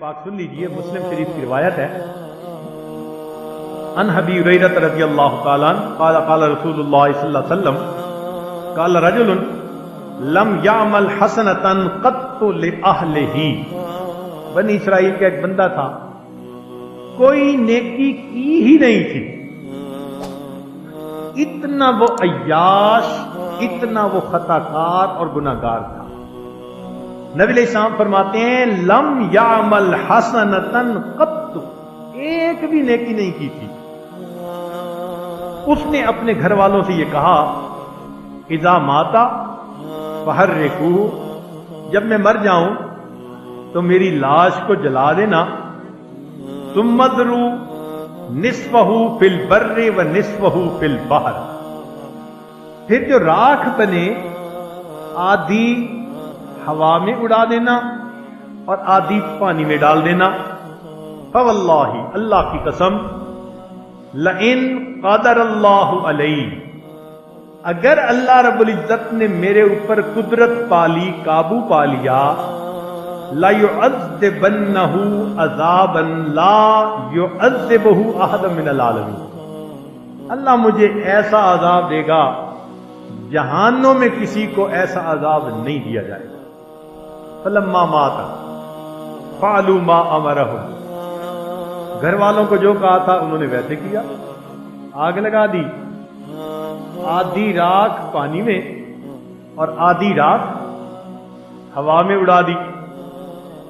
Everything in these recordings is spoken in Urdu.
پاک سن لیجئے، مسلم شریف کی روایت ہے، ان ابی ہریرہ رضی اللہ تعالی عنہ قال قال رسول اللہ صلی اللہ علیہ وسلم قال رجل لم يعمل حسنۃ قط لأہلہ. بنی اسرائیل کا ایک بندہ تھا، کوئی نیکی کی ہی نہیں تھی، اتنا وہ عیاش، اتنا وہ خطا کار اور گناہ گار تھا. نبی علیہ السلام فرماتے ہیں لم یعمل حسنۃ قط، ایک بھی نیکی نہیں کی تھی. اس نے اپنے گھر والوں سے یہ کہا اذا ماتا فحرقوہ، جب میں مر جاؤں تو میری لاش کو جلا دینا. ثم اذروا نصفہ فی البر ونصفہ فی البحر، پھر جو راکھ بنے آدھی ہوا میں اڑا دینا اور آدھی پانی میں ڈال دینا. فواللہ، اللہ کی قسم، لئن قدر اللہ علیہ، اگر اللہ رب العزت نے میرے اوپر قدرت پالی، قابو پا لیا، لا يعذبنہ عذابا لا يعذبہ احد من العالمین، اللہ مجھے ایسا عذاب دے گا جہانوں میں کسی کو ایسا عذاب نہیں دیا جائے گا. فلما مات فعلوا ما امرهم، گھر والوں کو جو کہا تھا انہوں نے ویسے کیا، آگ لگا دی، آدھی راکھ پانی میں اور آدھی راکھ ہوا میں اڑا دی.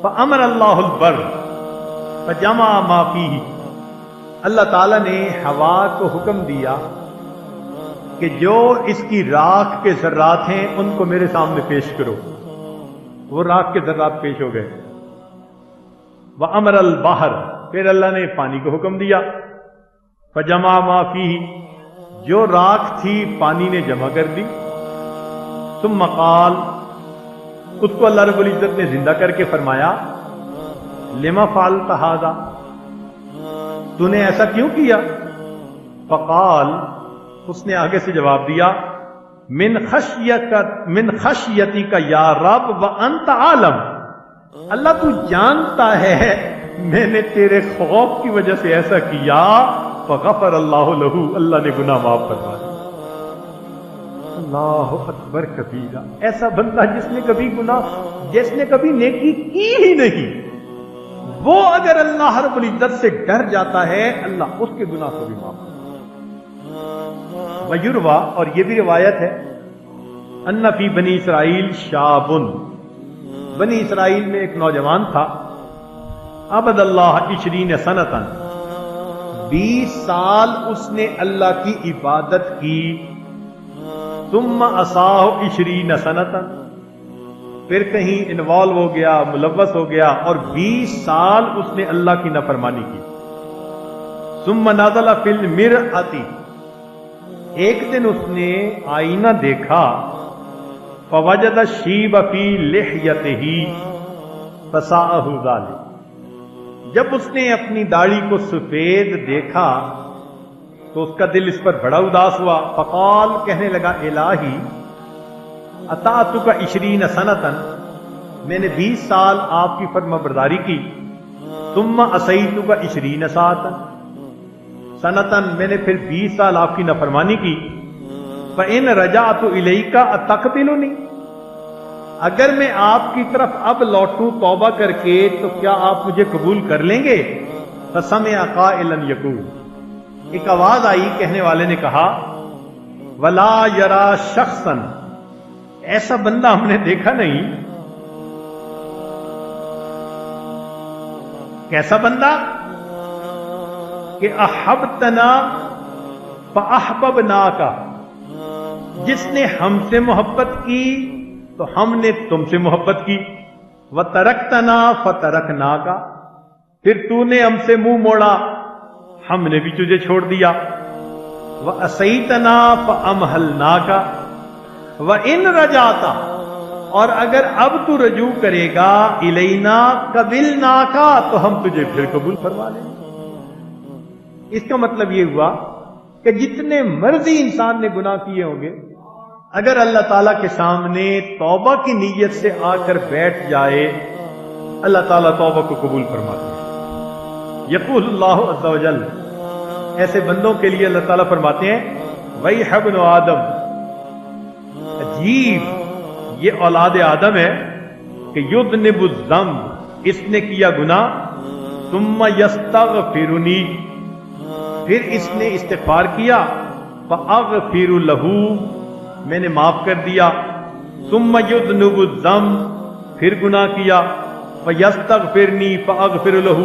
فامر اللہ البر فجمع ما فیہ، اللہ تعالی نے ہوا کو حکم دیا کہ جو اس کی راکھ کے ذرات ہیں ان کو میرے سامنے پیش کرو. وہ راکھ کے ذرات پیش ہو گئے. وامر البحر، پھر اللہ نے پانی کو حکم دیا، فجمع ما فیہ، جو راکھ تھی پانی نے جمع کر دی. ثم قال، اس کو اللہ رب العزت نے زندہ کر کے فرمایا لما فعلت ھذا، تو نے ایسا کیوں کیا؟ فقال، اس نے آگے سے جواب دیا من خشیتک یا رب وانت عالم، اللہ تو جانتا ہے میں نے تیرے خوف کی وجہ سے ایسا کیا. فغفر اللہ لہ، اللہ نے گناہ معاف فرما دیا. اللہ اکبر کبیرہ، ایسا بندہ جس نے کبھی گناہ، جس نے کبھی نیکی کی ہی نہیں، وہ اگر اللہ رب العزت سے ڈر جاتا ہے اللہ اس کے گناہ کو بھی معاف کرتا ہے. ویروہ، اور یہ بھی روایت ہے، ان فی بنی اسرائیل شاب، بنی اسرائیل میں ایک نوجوان تھا، عبد اللہ 20 سنۃ، 20 سال اس نے اللہ کی عبادت کی. ثم عصاہ 20 سنۃ، پھر کہیں انوالو ہو گیا، ملوث ہو گیا اور 20 سال اس نے اللہ کی نافرمانی کی. ثم نزل فی المرأۃ، ایک دن اس نے آئینہ دیکھا، فوجد الشیب فی لحیتہ فساءہ ذلک، جب اس نے اپنی داڑھی کو سفید دیکھا تو اس کا دل اس پر بڑا اداس ہوا. فقال، کہنے لگا الہی اطاعتک 20 سنۃ، میں نے 20 سال آپ کی فرما برداری کی. ثم عصیتک 20 سنۃ، میں نے پھر 20 سال آپ کی نافرمانی کی. فإن رجعت الیک اتقبلنی، اگر میں آپ کی طرف اب لوٹوں توبہ کر کے تو کیا آپ مجھے قبول کر لیں گے؟ فسمع قائلا یقول، ایک آواز آئی، کہنے والے نے کہا ولا یرا شخصا، ایسا بندہ ہم نے دیکھا نہیں. کیسا بندہ؟ کہ احبتنا فاحببناک، جس نے ہم سے محبت کی تو ہم نے تم سے محبت کی. وترکتنا فترکناک، پھر تو نے ہم سے منہ موڑا ہم نے بھی تجھے چھوڑ دیا. وعصیتنا فامہلناک، وان رجعت، اور اگر اب تو رجوع کرے گا الینا قبلناک، تو ہم تجھے پھر قبول فرما لیں گے. اس کا مطلب یہ ہوا کہ جتنے مرضی انسان نے گناہ کیے ہوں گے، اگر اللہ تعالیٰ کے سامنے توبہ کی نیت سے آ کر بیٹھ جائے اللہ تعالیٰ توبہ کو قبول فرماتے ہیں۔ یقول اللہ عز و جل، ایسے بندوں کے لیے اللہ تعالیٰ فرماتے ہیں وَيْحَ ابْنُ آدم، عجیب یہ اولاد آدم ہے کہ یذنب الذنب، اس نے کیا گناہ، ثم یستغفرنی، پھر اس نے استغفار کیا، فاغفر لہ، میں نے معاف کر دیا، ثم یذنب الذنب، پھر گناہ کیا، فیستغفرنی فاغفر لہ،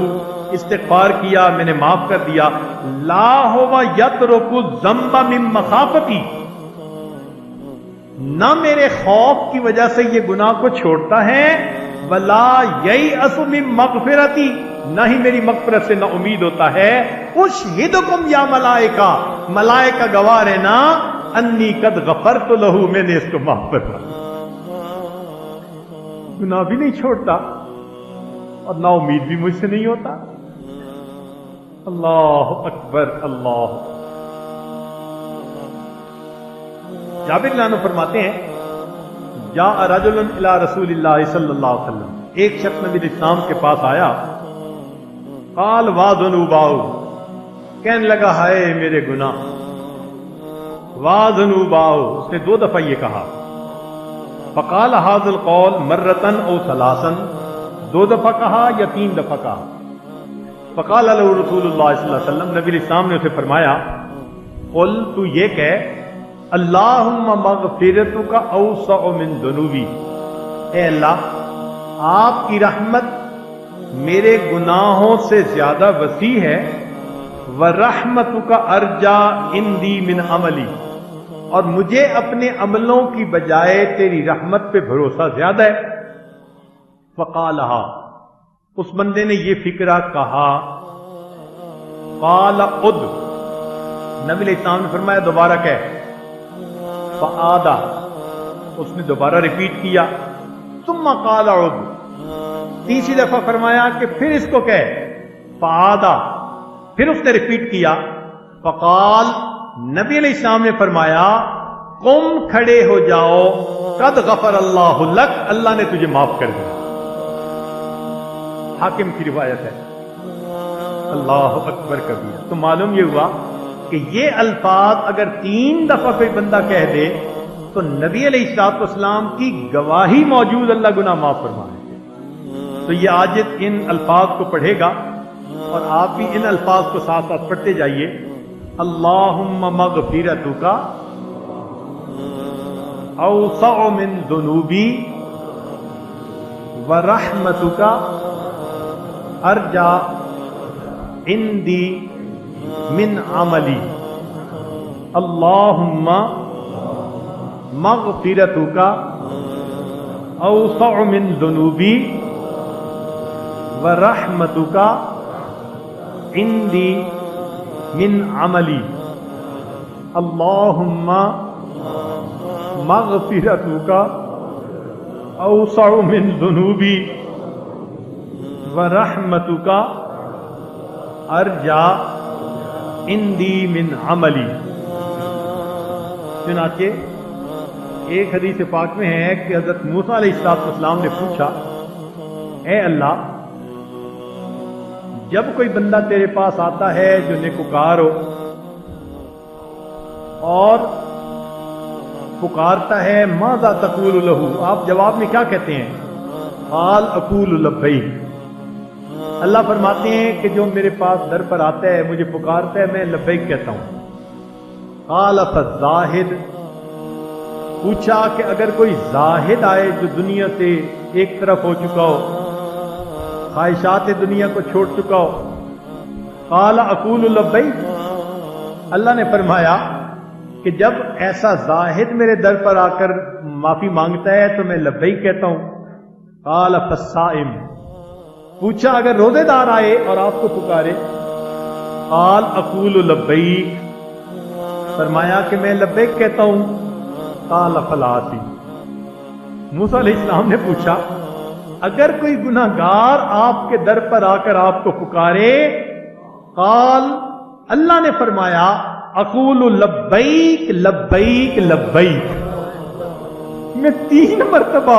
استغفار کیا میں نے معاف کر دیا، لا ہوا یترک الذنب من مخافتی، نہ میرے خوف کی وجہ سے یہ گناہ کو چھوڑتا ہے، ولا ییأس من مغفرتی، نہ ہی میری مغفرت سے نہ امید ہوتا ہے، اشہدکم یا ملائکہ، ملائکہ گواہ ہے نا، انی قد غفرت لہ، میں نے اس کو معاف کر دیا، گناہ بھی نہیں چھوڑتا اور نا امید بھی مجھ سے نہیں ہوتا۔ اللہ اکبر، اللہ۔ جابر رضی اللہ عنہ فرماتے ہیں جاء رجل الی رسول اللہ صلی اللہ علیہ وسلم، ایک شخص نبی اسلام کے پاس آیا، قال واذنوباؤ، کہنے لگا ہائے میرے گناہ، واذنوباؤ، اس نے 2 دفعہ یہ کہا، فقال هذا القول مرتن او ثلاثا، 2 دفعہ کہا یا 3 دفعہ کہا، فقال له رسول اللہ صلی اللہ علیہ وسلم، نبی اسلام نے اسے فرمایا، قل، تو یہ کہہ، اللہم مغفرتک اوسع من ذنوبی، اے اللہ آپ کی رحمت میرے گناہوں سے زیادہ وسیع ہے، ورحمتک ارجا عندی من عملی، اور مجھے اپنے عملوں کی بجائے تیری رحمت پہ بھروسہ زیادہ ہے، فقالہا، اس بندے نے یہ فکرہ کہا، قال قد، نبی علیہ السلام نے فرمایا دوبارہ کہہ، فعادا، اس نے دوبارہ ریپیٹ کیا، ثم قال عد، تیسری دفعہ فرمایا کہ پھر اس کو کہہ، فعادا، پھر اس نے ریپیٹ کیا، فقال، نبی علیہ السلام نے فرمایا، قم، کھڑے ہو جاؤ، قد غفر اللہ لک، اللہ نے تجھے معاف کر دیا۔ حاکم کی روایت ہے، اللہ اکبر کبیر۔ تو معلوم یہ ہوا کہ یہ الفاظ اگر 3 دفعہ کوئی بندہ کہہ دے تو نبی علیہ الصلوۃ والسلام کی گواہی موجود اللہ گناہ معاف فرمائے گے۔ تو یہ عاجز ان الفاظ کو پڑھے گا اور آپ بھی ان الفاظ کو ساتھ ساتھ پڑھتے جائیے، اللہم مغفرتک اوسع من ذنوبی ورحمتک ارجا عندی من عملی، اللہم مغفرتک اوسع من ذنوبی ورحمتک عندی من عملی، اللہم مغفرتک اوسع من ذنوبی ورحمتک ارجا عندی من عملی۔ چنانچہ ایک حدیث پاک میں ہے کہ حضرت موسیٰ علیہ السلام نے پوچھا، اے اللہ، جب کوئی بندہ تیرے پاس آتا ہے جو نیکوکار ہو اور پکارتا ہے، ماذا تقول لہ، آپ جواب میں کیا کہتے ہیں؟ قال اقول لبیک، اللہ فرماتے ہیں کہ جو میرے پاس در پر آتا ہے، مجھے پکارتا ہے، میں لبیک کہتا ہوں۔ قال فالزاہد، پوچھا کہ اگر کوئی زاہد آئے جو دنیا سے ایک طرف ہو چکا ہو، خواہشات دنیا کو چھوڑ چکا ہو، قال اقول لبیک، اللہ نے فرمایا کہ جب ایسا زاہد میرے در پر آ کر معافی مانگتا ہے تو میں لبیک کہتا ہوں۔ قال فالصائم، پوچھا اگر روزے دار آئے اور آپ کو پکارے، قال اقول لبیک، فرمایا کہ میں لبیک کہتا ہوں۔ قال فلاتی، موسیٰ علیہ السلام نے پوچھا اگر کوئی گناہگار آپ کے در پر آ کر آپ کو پکارے، قال، اللہ نے فرمایا، اقول لبیک لبیک لبیک، میں 3 مرتبہ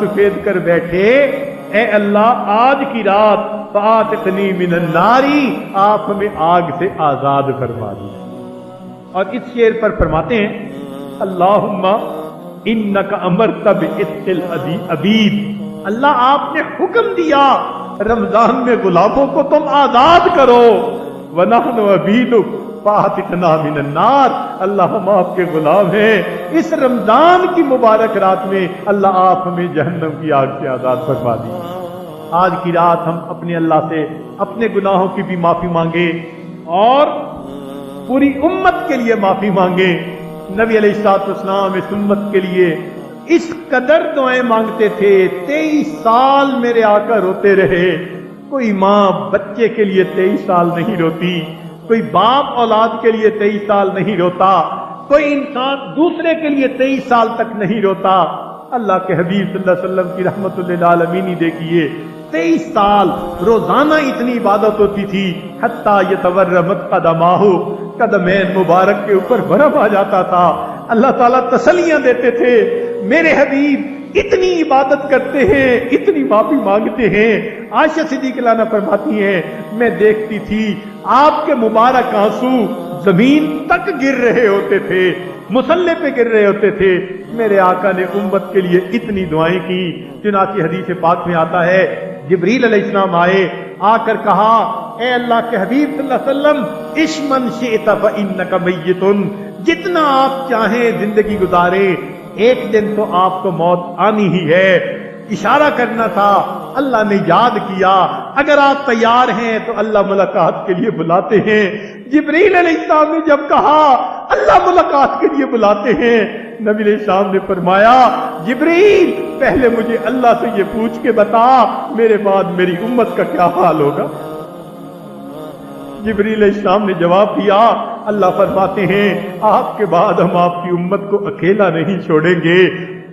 سفید کر بیٹھے، اے اللہ آج کی رات فَآتِقْنِي مِنَ النَّارِ، آپ ہمیں آگ سے آزاد فرما دیں۔ اور اس شعر پر فرماتے ہیں اللہم انک امرت بعتق العبید، اللہ آپ نے حکم دیا رمضان میں غلاموں کو تم آزاد کرو، وَنَحْنُ عَبِيدُكَ فَآتِقْنَا مِنَ النَّارِ، اللہ ہم آپ کے غلام ہیں، اس رمضان کی مبارک رات میں اللہ آپ ہمیں جہنم کی آگ سے آزاد فرما دی۔ آج کی رات ہم اپنے اللہ سے اپنے گناہوں کی بھی معافی مانگے اور پوری امت کے لیے معافی مانگے۔ نبی علیہ الصلوۃ والسلام اس امت کے لیے اس قدر دعائیں مانگتے تھے، 23 سال میرے آقا روتے رہے۔ کوئی ماں بچے کے لیے 23 سال نہیں روتی، کوئی باپ اولاد کے لیے 23 سال نہیں روتا، کوئی انسان دوسرے کے لیے 23 سال تک نہیں روتا۔ اللہ کے حبیب صلی اللہ علیہ وسلم کی رحمت للعالمین ہی دیکھیے، 23 سال روزانہ اتنی عبادت ہوتی تھی حتیٰ یتورمت قدماہ، قدمین مبارک کے اوپر برف آ جاتا تھا۔ اللہ تعالیٰ تسلیاں دیتے تھے، میرے حبیب اتنی عبادت کرتے ہیں، اتنی معافی مانگتے ہیں۔ عائشہ صدیقہ عنہا فرماتی ہیں میں دیکھتی تھی آپ کے مبارک آنسو زمین تک گر رہے ہوتے تھے، مصلے پہ گر رہے ہوتے تھے۔ میرے آقا نے امت کے لیے اتنی دعائیں کی، چنانچہ حدیث پاک میں آتا ہے جبریل علیہ السلام آئے، آ کر کہا اے اللہ کے حبیب صلی اللہ علیہ وسلم اشمن شئت فإنک میت، جتنا آپ چاہیں زندگی گزارے، ایک دن تو آپ کو موت آنی ہی ہے۔ اشارہ کرنا تھا، اللہ نے یاد کیا اگر آپ تیار ہیں تو اللہ ملاقات کے لیے بلاتے ہیں۔ جبریل علیہ السلام نے جب کہا اللہ ملاقات کے لیے بلاتے ہیں، نبی علیہ السلام نے فرمایا جبریل پہلے مجھے اللہ سے یہ پوچھ کے بتا میرے بعد میری امت کا کیا حال ہوگا۔ جبریل علیہ السلام نے جواب دیا، اللہ فرماتے ہیں آپ کے بعد ہم آپ کی امت کو اکیلا نہیں چھوڑیں گے۔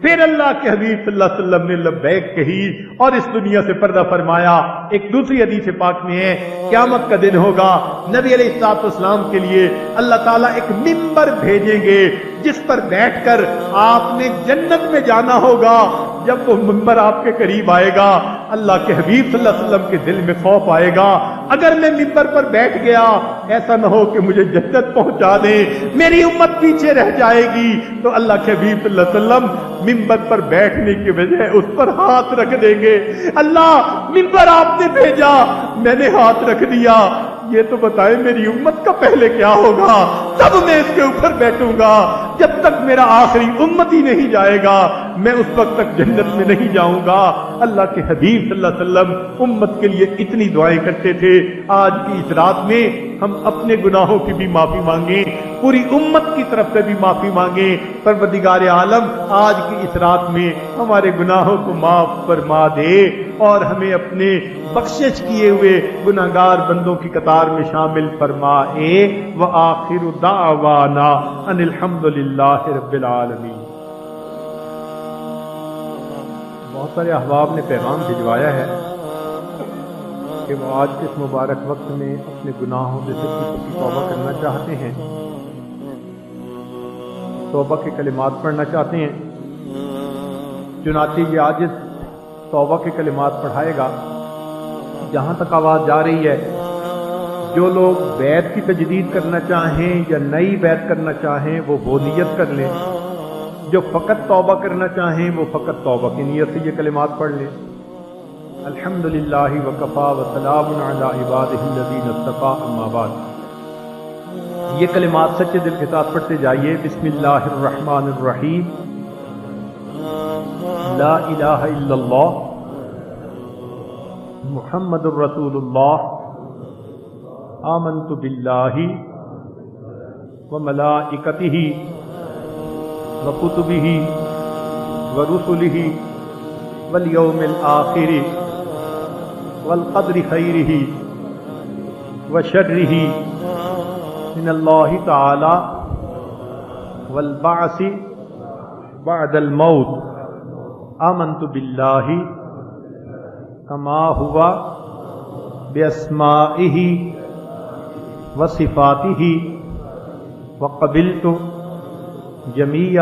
پھر اللہ کے حبیب صلی اللہ علیہ وسلم نے لبیک کہی اور اس دنیا سے پردہ فرمایا۔ ایک دوسری حدیث پاک میں ہے قیامت کا دن ہوگا، نبی علیہ الصلوۃ والسلام کے لیے اللہ تعالیٰ ایک ممبر بھیجیں گے جس پر بیٹھ کر آپ نے جنت میں جانا ہوگا۔ جب وہ ممبر آپ کے قریب آئے گا، اللہ کے حبیب صلی اللہ علیہ وسلم کے دل میں خوف آئے گا، اگر میں ممبر پر بیٹھ گیا ایسا نہ ہو کہ مجھے جنت پہنچا دے، میری امت پیچھے رہ جائے گی۔ تو اللہ کے حبیب صلی اللہ علیہ وسلم ممبر پر بیٹھنے کی بجائے اس پر ہاتھ رکھ دیں گے، اللہ ممبر آپ نے بھیجا، میں نے ہاتھ رکھ دیا، یہ تو بتائیں میری امت کا پہلے کیا ہوگا، تب میں اس کے اوپر بیٹھوں گا۔ جب تک میرا آخری امت ہی نہیں جائے گا میں اس وقت تک جنت میں نہیں جاؤں گا۔ اللہ کے حبیب صلی اللہ علیہ وسلم امت کے لیے اتنی دعائیں کرتے تھے۔ آج کی اس رات میں ہم اپنے گناہوں کی بھی معافی مانگیں، پوری امت کی طرف سے بھی معافی مانگیں۔ پروردگار عالم آج کی اس رات میں ہمارے گناہوں کو معاف فرما دے اور ہمیں اپنے بخشش کیے ہوئے گناہگار بندوں کی قطار میں شامل فرمائے۔ وآخر دعوانا ان الحمد للہ رب العالمین۔ بہت سارے احباب نے پیغام بھجوایا ہے کہ وہ آج کے اس مبارک وقت میں اپنے گناہوں سے سچی پکی توبہ کرنا چاہتے ہیں، توبہ کے کلمات پڑھنا چاہتے ہیں۔ چنانچہ یہ عاجز توبہ کے کلمات پڑھائے گا۔ جہاں تک آواز جا رہی ہے، جو لوگ بیعت کی تجدید کرنا چاہیں یا نئی بیعت کرنا چاہیں وہ نیت کر لیں، جو فقط توبہ کرنا چاہیں وہ فقط توبہ کی نیت سے یہ کلمات پڑھ لیں۔ الحمدللہ وکفا وسلام علی عبادہ الذین اصطفیٰ، اما بعد۔ یہ کلمات سچے دل کے ساتھ پڑھتے جائیے۔ بسم اللہ الرحمن الرحیم، لا الہ الا اللہ محمد الرسول اللہ، آمنت باللہ وملائکتہ وکتبہ ورسلہ والیوم الآخر والقدر خیرہ وشرہ من اللہ تعالی والبعث بعد الموت، آمنت باللہ کما ہوا باسمائہ وصفاتہ وقبلت جمیع